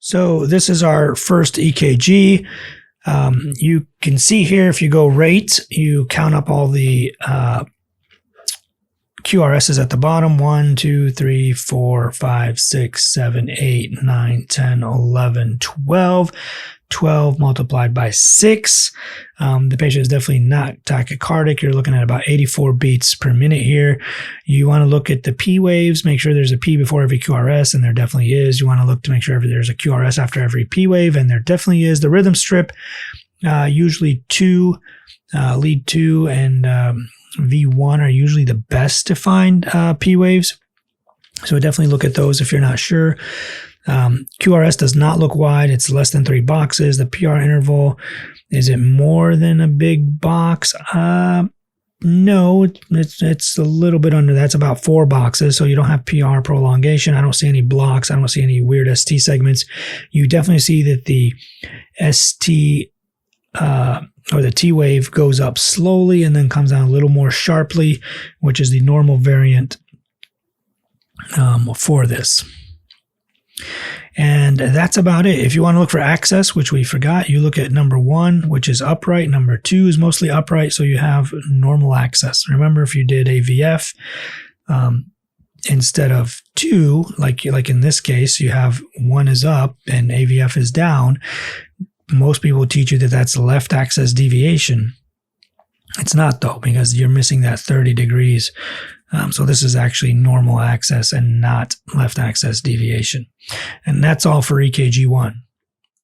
So this is our first EKG. You can see here, if you go rate, you count up all the QRSs at the bottom. 1, 2, 3, 4, 5, 6, 7, 8, 9, 10, 11, 12. 12 multiplied by 6. The patient is definitely not tachycardic. You're looking at about 84 beats per minute here. You want to look at the P waves, make sure there's a P before every QRS, and there definitely is. You want to look to make sure there's a QRS after every P wave, and there definitely is. The rhythm strip, usually 2, lead 2 and V1 are usually the best to find P waves. So definitely look at those if you're not sure. QRS does not look wide. It's less than 3 boxes. The PR interval, is it more than a big box? No, it's a little bit under that. It's about 4 boxes. So you don't have PR prolongation. I don't see any blocks. I don't see any weird ST segments. You definitely see that the ST or the T wave goes up slowly and then comes down a little more sharply, which is the normal variant for this. And that's about it. If you want to look for access, which we forgot, you look at number 1, which is upright. Number 2 is mostly upright, so you have normal access. Remember, if you did AVF, instead of 2, like in this case, you have 1 is up and AVF is down. Most people teach you that that's left access deviation. It's not, though, because you're missing that 30 degrees. So this is actually normal access and not left access deviation. And that's all for EKG 1.